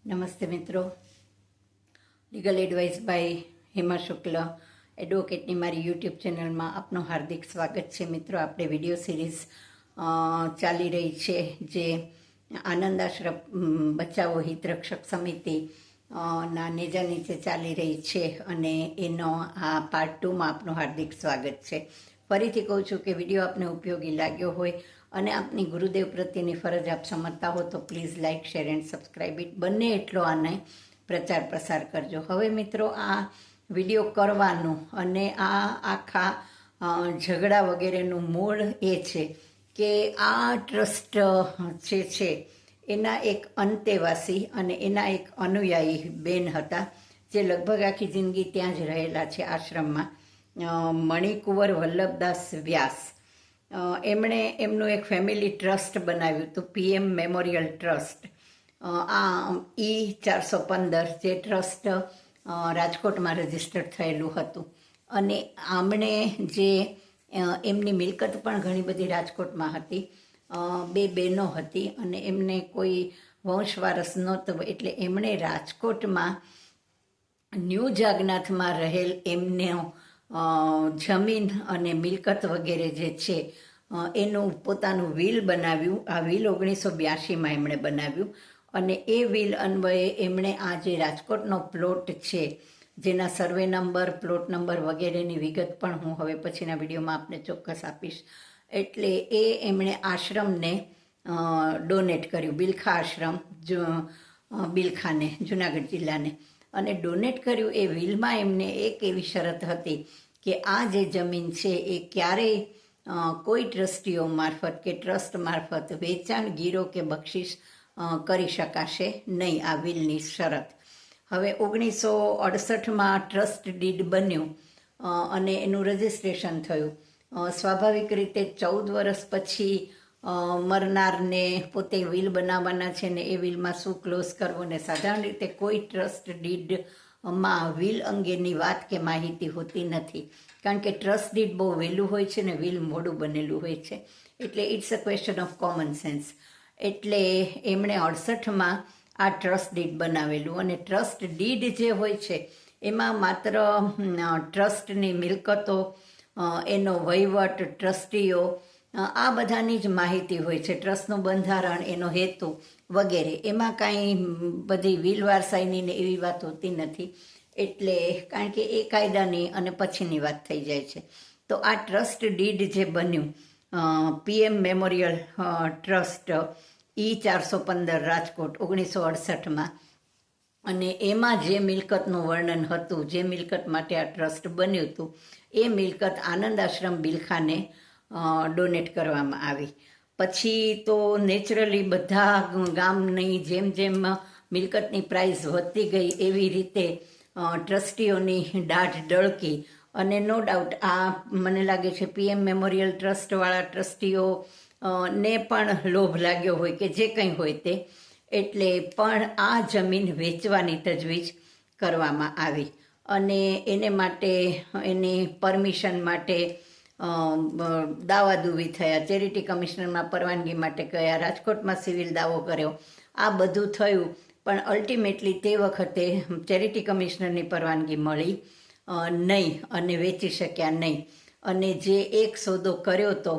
નમસ્તે મિત્રો, legal advice by Hema શુક્લ એડવોકેટની મારી યુટ્યુબ ચેનલમાં આપનું હાર્દિક સ્વાગત છે. મિત્રો, આપણે વિડીયો સિરીઝ ચાલી રહી છે જે આનંદ આશ્રમ બચાવો હિતરક્ષક સમિતિ ના નેજા નીચે ચાલી રહી છે અને એનો આ પાર્ટ 2માં આપનું હાર્દિક સ્વાગત છે. ફરીથી કહું છું કે વિડીયો આપને ઉપયોગી લાગ્યો હોય અને આપની ગુરુદેવ પ્રત્યેની ફરજ આપ સમજતા હો તો please like, share and subscribe it. બંને એટલો આને પ્રચાર પ્રસાર કરજો. હવે મિત્રો, આ વિડીયો કરવાનું અને આ આખા ઝઘડા વગેરેનું મૂળ એ છે કે આ ટ્રસ્ટ જે છે એના એક અંતેવાસી અને એના એક અનુયાયી બેન હતા જે લગભગ આખી જિંદગી ત્યાં જ રહેલા છે આશ્રમમાં. મણિકુંવર વલ્લભદાસ વ્યાસ એમણે એમનું એક ફેમિલી ટ્રસ્ટ બનાવ્યું હતું, PM મેમોરિયલ ટ્રસ્ટ. આ E415 જે ટ્રસ્ટ રાજકોટમાં રજીસ્ટર્ડ થયેલું હતું અને આમણે જે એમની મિલકત પણ ઘણી બધી રાજકોટમાં હતી. બે બહેનો હતી અને એમને કોઈ વંશવારસ નહોતો એટલે એમણે રાજકોટમાં ન્યૂ જાગનાથમાં રહેલ એમનો જમીન અને મિલકત વગેરે જે છે એનું પોતાનું વિલ બનાવ્યું. આ વિલ 1982માં એમણે બનાવ્યું અને એ વિલ અન્વયે એમણે આ જે રાજકોટનો પ્લોટ છે જેના સર્વે નંબર, પ્લોટ નંબર વગેરેની વિગત પણ હું હવે પછીના વિડીયોમાં આપને ચોક્કસ આપીશ. એટલે એ એમણે આશ્રમને ડોનેટ કર્યું, બિલખા આશ્રમ બિલખાને, જુનાગઢ જિલ્લાને. અને ડોનેટ કર્યું એ વિલમાં એમને એક એવી શરત હતી કે આ જે જમીન છે એ ક્યારેય કોઈ ટ્રસ્ટીઓ મારફત કે ટ્રસ્ટ મારફત વેચાણ, ગીરો કે બક્ષિસ કરી શકાશે નહીં. આ વિલની શરત. હવે 1968માં ટ્રસ્ટ ડીડ બન્યું અને એનું રજિસ્ટ્રેશન થયું. સ્વાભાવિક રીતે 14 વર્ષ પછી મરનારને પોતે વિલ બનાવવાના છે ને એ વિલમાં શું ક્લોઝ કરવું ને સાધારણ રીતે કોઈ ટ્રસ્ટ ડીડમાં વિલ અંગેની વાત કે માહિતી હોતી નથી કારણ કે ટ્રસ્ટ ડીડ બહુ વહેલું હોય છે ને વિલ મોડું બનેલું હોય છે. એટલે it's a question of common sense. એટલે એમણે 68માં આ ટ્રસ્ટ ડીડ બનાવેલું અને ટ્રસ્ટ ડીડ જે હોય છે એમાં માત્ર ટ્રસ્ટની મિલકતો, એનો વહીવટ, ટ્રસ્ટીઓ, આ બધાની જ માહિતી હોય છે. ટ્રસ્ટનું બંધારણ, એનો હેતુ વગેરે, એમાં કાંઈ બધી વિલ વારસાઈની ને એવી વાત હોતી નથી. એટલે કારણ કે એ કાયદાની અને પછીની વાત થઈ જાય છે. તો આ ટ્રસ્ટ ડીડ જે બન્યું PM memorial trust E415 Rajkot 1968માં, અને એમાં જે મિલકતનું વર્ણન હતું, જે મિલકત માટે આ ટ્રસ્ટ બન્યું હતું, એ મિલકત આનંદ આશ્રમ બિલખાને ડોનેટ કરવામાં આવી. પછી તો નેચરલી બધા ગામની જેમ જેમ મિલકતની પ્રાઇસ વધતી ગઈ એવી રીતે ટ્રસ્ટીઓની દાઢ ડળકી અને નો ડાઉટ આ મને લાગે છે PM મેમોરિયલ ટ્રસ્ટવાળા ટ્રસ્ટીઓ ને પણ લોભ લાગ્યો હોય કે જે કંઈ હોય તે. એટલે પણ આ જમીન વેચવાની તજવીજ કરવામાં આવી અને એને માટે એની પરમિશન માટે દાવાદુવી થયા, ચેરિટી કમિશનરમાં પરવાનગી માટે ગયા, રાજકોટમાં સિવિલ દાવો કર્યો. આ બધું થયું પણ અલ્ટિમેટલી તે વખતે ચેરિટી કમિશનરની પરવાનગી મળી નહીં અને વેચી શક્યા નહીં. અને જે એક સોદો કર્યો તો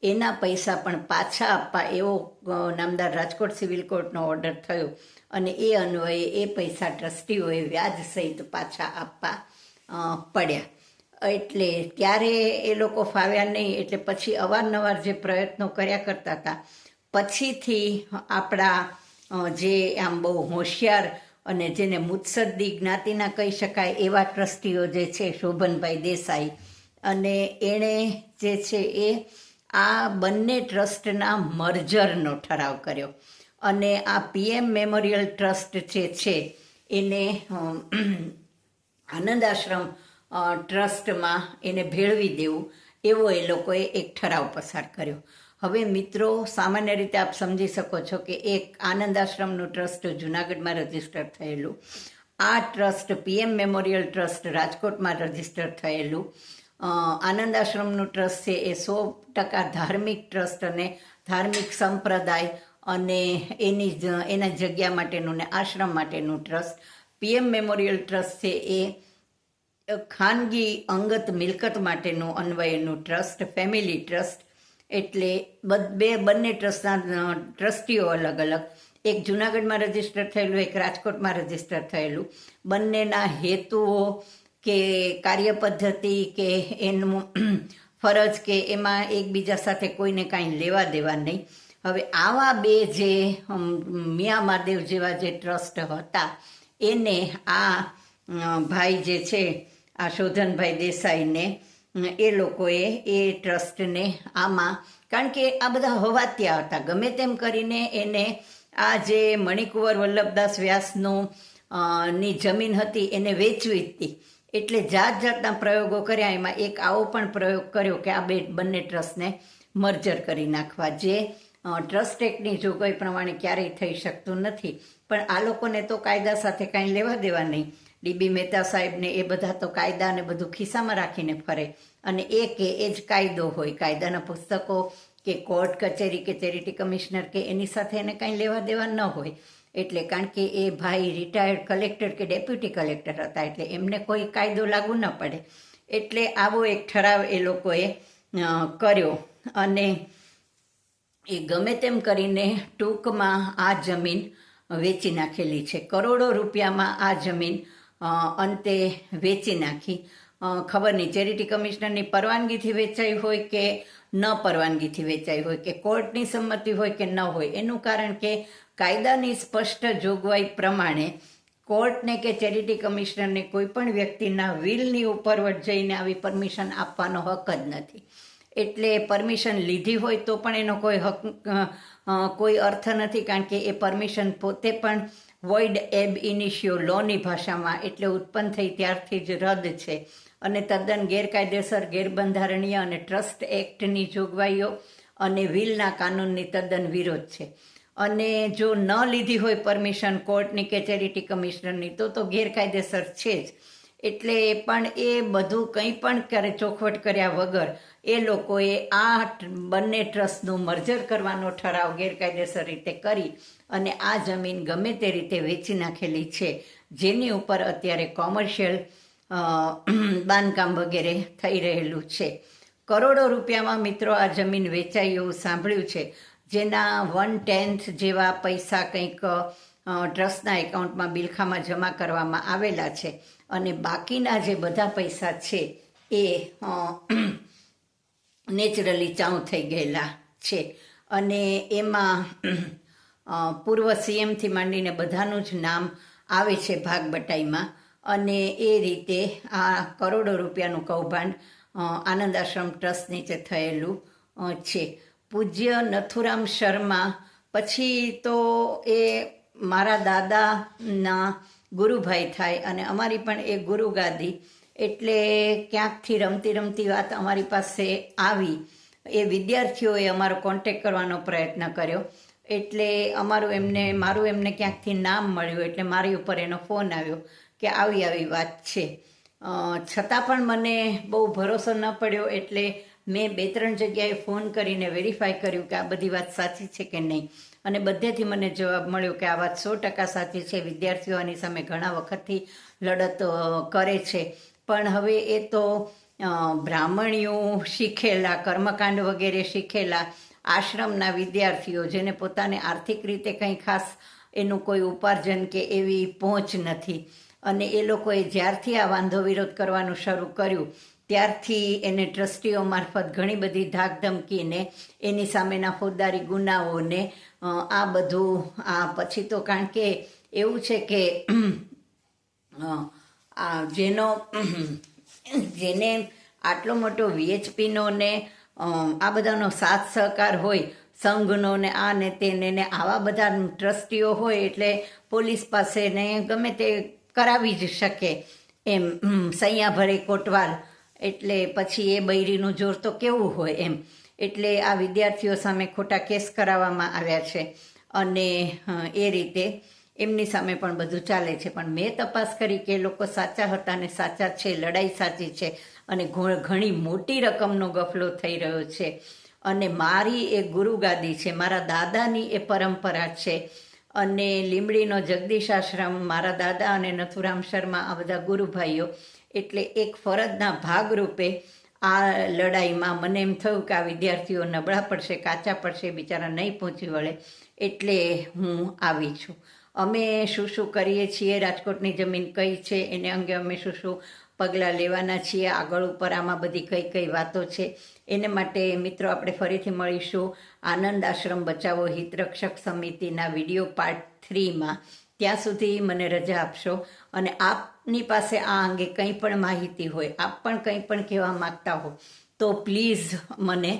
એના પૈસા પણ પાછા આપવા એવો નામદાર રાજકોટ સિવિલ કોર્ટનો ઓર્ડર થયો અને એ અન્વયે એ પૈસા ટ્રસ્ટીઓએ વ્યાજ સહિત પાછા આપવા પડ્યા. એટલે ત્યારે એ લોકો ફાવ્યા નહીં. એટલે પછી અવારનવાર જે પ્રયત્નો કર્યા કરતા હતા. પછીથી આપણા જે આમ બહુ હોશિયાર અને જેને મુત્સદ્દી જ્ઞાતિના કહી શકાય એવા ટ્રસ્ટીઓ જે છે, શોભનભાઈ દેસાઈ, અને એણે જે છે એ આ બંને ટ્રસ્ટના મર્જરનો ઠરાવ કર્યો અને આ PM મેમોરિયલ ટ્રસ્ટ જે છે એને આનંદ આશ્રમ ટ્રસ્ટમાં એને ભેળવી દેવું એવો એ લોકોએ એક ઠરાવ પસાર કર્યો. હવે મિત્રો, સામાન્ય રીતે આપ સમજી શકો છો કે એક આનંદ આશ્રમનું ટ્રસ્ટ જુનાગઢમાં રજીસ્ટર થયેલું, આ ટ્રસ્ટ PM મેમોરિયલ ટ્રસ્ટ રાજકોટમાં રજીસ્ટર થયેલું. આનંદ આશ્રમનું ટ્રસ્ટ છે એ 100% ધાર્મિક ટ્રસ્ટ અને ધાર્મિક સંપ્રદાય અને એના જગ્યા માટેનું ને આશ્રમ માટેનું ટ્રસ્ટ. PM મેમોરિયલ ટ્રસ્ટ છે એ ખાનગી અંગત મિલકત માટેનું અન્વયનું ટ્રસ્ટ, ફેમિલી ટ્રસ્ટ. એટલે બંને ટ્રસ્ટના ટ્રસ્ટીઓ અલગ અલગ, એક જુનાગઢમાં રજીસ્ટર થયેલું, એક રાજકોટમાં રજીસ્ટર થયેલું. બંનેના હેતુઓ કે કાર્ય પદ્ધતિ કે એનું ફરજ કે એમાં એકબીજા સાથે કોઈને કાંઈ લેવા દેવા નહીં. હવે આવા બે જે મિયા મહાદેવ જેવા જે ટ્રસ્ટ હતા એને આ ભાઈ જે છે આ શોધનભાઈ દેસાઈને એ લોકોએ એ ટ્રસ્ટને આમાં, કારણ કે આ બધા હવાતિયા હતા, ગમે તેમ કરીને એને આ જે મણિકુંવર વલ્લભદાસ વ્યાસનું ની જમીન હતી એને વેચવી હતી. એટલે જાત જાતના પ્રયોગો કર્યા. એમાં એક આવો પણ પ્રયોગ કર્યો કે આ બંને ટ્રસ્ટને મર્જર કરી નાખવા, જે ટ્રસ્ટ એક્ટની જોગવાઈ પ્રમાણે ક્યારેય થઈ શકતું નથી. પણ આ લોકોને તો કાયદા સાથે કાંઈ લેવા દેવા નહીં. ડીબી મહેતા સાહેબને એ બધા તો કાયદાને બધું ખિસ્સામાં રાખીને ફરે, અને એ જ કાયદો હોય. કાયદાના પુસ્તકો કે કોર્ટ કચેરી કે ચેરિટી કમિશનર કે એની સાથે એને કાંઈ લેવા દેવા ન હોય. એટલે કારણ કે એ ભાઈ રિટાયર્ડ કલેક્ટર કે ડેપ્યુટી કલેક્ટર હતા, એટલે એમને કોઈ કાયદો લાગુ ન પડે. એટલે આવો એક ઠરાવ એ લોકોએ કર્યો, અને એ ગમે તેમ કરીને ટૂંકમાં આ જમીન વેચી નાખેલી છે. કરોડો રૂપિયામાં આ જમીન અંતે વેચી નાખી. ખબર નહીં ચેરિટી કમિશનરની પરવાનગીથી વેચાઈ હોય કે ન પરવાનગીથી વેચાઈ હોય, કે કોર્ટની સંમતિ હોય કે ન હોય. એનું કારણ કે કાયદાની સ્પષ્ટ જોગવાઈ પ્રમાણે કોર્ટને કે ચેરિટી કમિશનરને કોઈ પણ વ્યક્તિના વિલની ઉપરવટ જઈને આવી પરમિશન આપવાનો હક જ નથી. એટલે પરમિશન લીધી હોય તો પણ એનો કોઈ અર્થ નથી, કારણ કે એ પરમિશન પોતે પણ વોઇડ એબ ઇનિશિયો લોની ભાષામાં, એટલે ઉત્પન્ન થઈ ત્યારથી જ રદ છે, અને તદ્દન ગેરકાયદેસર, ગેરબંધારણીય અને ટ્રસ્ટ એક્ટની જોગવાઈઓ અને વિલના કાનૂનની તદ્દન વિરોધ છે. અને જો ન લીધી હોય પરમિશન કોર્ટની કે ચેરિટી કમિશનરની તો ગેરકાયદેસર છે જ. એટલે પણ એ બધું કંઈ પણ ચોખવટ કર્યા વગર એ લોકોએ આ બંને ટ્રસ્ટનું મર્જર કરવાનો ઠરાવ ગેરકાયદેસર રીતે કરી અને આ જમીન ગમે તે રીતે વેચી નાખેલી છે, જેની ઉપર અત્યારે કોમર્શિયલ બાંધકામ વગેરે થઈ રહેલું છે. કરોડો રૂપિયામાં મિત્રો આ જમીન વેચાઈ એવું સાંભળ્યું છે, જેના 1/10 જેવા પૈસા કંઈક ટ્રસ્ટના એકાઉન્ટમાં બિલખામાં જમા કરવામાં આવેલા છે, અને બાકીના જે બધા પૈસા છે એ નેચરલી ચાઉં થઈ ગયેલા છે. અને એમાં પૂર્વ CMથી માંડીને બધાનું જ નામ આવે છે ભાગબટાઈમાં. અને એ રીતે આ કરોડો રૂપિયાનું કૌભાંડ આનંદ આશ્રમ ટ્રસ્ટ નીચે થયેલું છે. પૂજ્ય નથુરામ શર્મા પછી તો એ મારા દાદાના ગુરુભાઈ થાય, અને અમારી પણ એ ગુરુગાદી. એટલે ક્યાંકથી રમતી રમતી વાત અમારી પાસે આવી. એ વિદ્યાર્થીઓએ અમારો કોન્ટેક્ટ કરવાનો પ્રયત્ન કર્યો, એટલે મારું એમને ક્યાંકથી નામ મળ્યું, એટલે મારી ઉપર એનો ફોન આવ્યો કે આવી આવી વાત છે. છતાં પણ મને બહુ ભરોસો ન પડ્યો, એટલે મેં 2-3 જગ્યાએ ફોન કરીને વેરીફાઈ કર્યું કે આ બધી વાત સાચી છે કે નહીં, અને બધેથી મને જવાબ મળ્યો કે આ વાત 100% સાચી છે. વિદ્યાર્થીઓ આની સામે ઘણા વખતથી લડત કરે છે, પણ હવે એ તો બ્રાહ્મણીઓ શીખેલા, કર્મકાંડ વગેરે શીખેલા આશ્રમના વિદ્યાર્થીઓ, જેને પોતાને આર્થિક રીતે કંઈ ખાસ એનું કોઈ ઉપાર્જન કે એવી પહોંચ નથી, અને એ લોકોએ જ્યારથી આ વાંધો વિરોધ કરવાનું શરૂ કર્યું ત્યારથી એને ટ્રસ્ટીઓ મારફત ઘણી બધી ધાકધમકીને એની સામેના ફોજદારી ગુનાઓને આ બધું પછી તો, કારણ કે એવું છે કે જેને આટલો મોટો VHPનો ને આ બધાનો સાથ સહકાર હોય, સંઘનો ને આ ને તેને ને આવા બધા ટ્રસ્ટીઓ હોય, એટલે પોલીસ પાસે ને ગમે તે કરાવી જ શકે એમ. સૈયા ભરે કોટવાલ, એટલે પછી એ બૈરીનું જોર તો કેવું હોય એમ. એટલે આ વિદ્યાર્થીઓ સામે ખોટા કેસ કરાવવામાં આવ્યા છે, અને એ રીતે એમની સામે પણ બધું ચાલે છે. પણ મેં તપાસ કરી કે એ લોકો સાચા હતા અને સાચા છે, લડાઈ સાચી છે, અને ઘણી મોટી રકમનો ગફલો થઈ રહ્યો છે. અને મારી એ ગુરુગાદી છે, મારા દાદાની એ પરંપરા છે. અને લીંબડીનો જગદીશ આશ્રમ, મારા દાદા અને નથુરામ શર્મા, આ બધા ગુરુભાઈઓ, એટલે એક ફરજના ભાગરૂપે આ લડાઈમાં મને એમ થયું કે આ વિદ્યાર્થીઓ નબળા પડશે, કાચા પડશે, બિચારા નહીં પહોંચી વળે, એટલે હું આવી છું. અમે શું શું કરીએ છીએ, રાજકોટની જમીન કઈ છે એને અંગે અમે શું શું પગલાં લેવાના છીએ, આગળ ઉપર આમાં બધી કઈ કઈ વાતો છે, એને માટે મિત્રો આપણે ફરીથી મળીશું આનંદ આશ્રમ બચાવો હિતરક્ષક સમિતિના વિડીયો પાર્ટ 3માં. ત્યાં સુધી મને રજા આપશો. અને આપની પાસે આ અંગે કંઈ પણ માહિતી હોય, આપ પણ કંઈ પણ કહેવા માગતા હો તો પ્લીઝ મને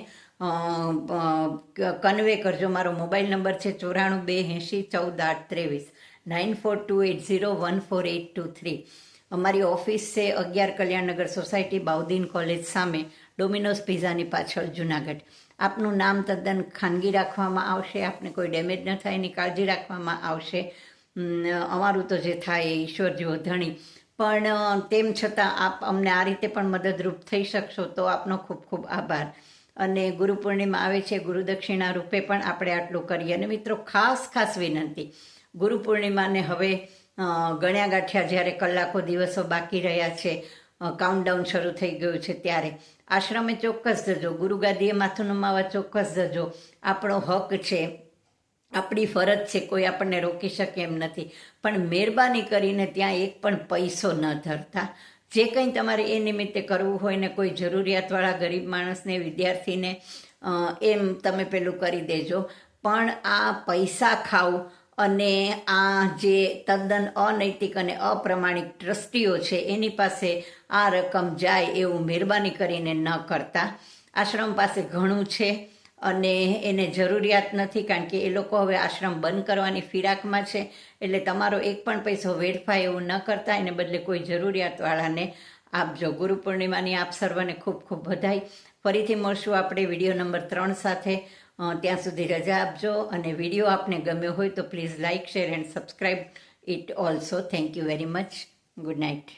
કન્વે કરજો. મારો મોબાઈલ નંબર છે 9428040823 9428014823. અમારી ઓફિસ છે 11 કલ્યાણનગર સોસાયટી, બાઉદીન કોલેજ સામે, ડોમિનોઝ પિઝાની પાછળ, જુનાગઢ. આપનું નામ તદ્દન ખાનગી રાખવામાં આવશે, આપને કોઈ ડેમેજ ન થાય એની કાળજી રાખવામાં આવશે. અમારું તો જે થાય એ ઈશ્વર જેવો ધણી, પણ તેમ છતાં આપ અમને આ રીતે પણ મદદરૂપ થઈ શકશો તો આપનો ખૂબ ખૂબ આભાર. અને ગુરુ પૂર્ણિમા આવે છે, ગુરુદક્ષિણા રૂપે પણ આપણે આટલું કરીએ. અને મિત્રો ખાસ વિનંતી, ગુરુ પૂર્ણિમાને હવે ગણ્યા ગાંઠ્યા જ્યારે કલાકો દિવસો બાકી રહ્યા છે, કાઉન્ટડાઉન શરૂ થઈ ગયું છે, ત્યારે આશ્રમે ચોક્કસ જજો, ગુરુગાદીએ માથું નમાવા ચોક્કસ જજો. આપણો હક છે, આપણી ફરજ છે, કોઈ આપણને રોકી શકે એમ નથી. પણ મહેરબાની કરીને ત્યાં એક પણ પૈસો ન ધરતા. જે કંઈ તમારે એ નિમિત્તે કરવું હોય ને, કોઈ જરૂરિયાતવાળા ગરીબ માણસને, વિદ્યાર્થીને એમ તમે પેલું કરી દેજો. પણ આ પૈસા ખાવ અને આ જે તદ્દન અનૈતિક અને અપ્રમાણિક ટ્રસ્ટીઓ છે એની પાસે આ રકમ જાય એવું મહેરબાની કરીને ન કરતા. આશ્રમ પાસે ઘણું છે અને એને જરૂરિયાત નથી, કારણ કે એ લોકો હવે આશ્રમ બંધ કરવાની ફિરાકમાં છે. એટલે તમારો એક પણ પૈસો વેડફાય એવું ન કરતા, એને બદલે કોઈ જરૂરિયાતવાળાને આપજો. ગુરુ પૂર્ણિમાની આપ સર્વને ખૂબ ખૂબ વધાઈ. ફરીથી મળશું આપણે વિડીયો નંબર 3 સાથે. ત્યાં સુધી રજા આપજો. અને વિડીયો આપને ગમ્યો હોય તો please like, share and subscribe it also. Thank you very much. Good night.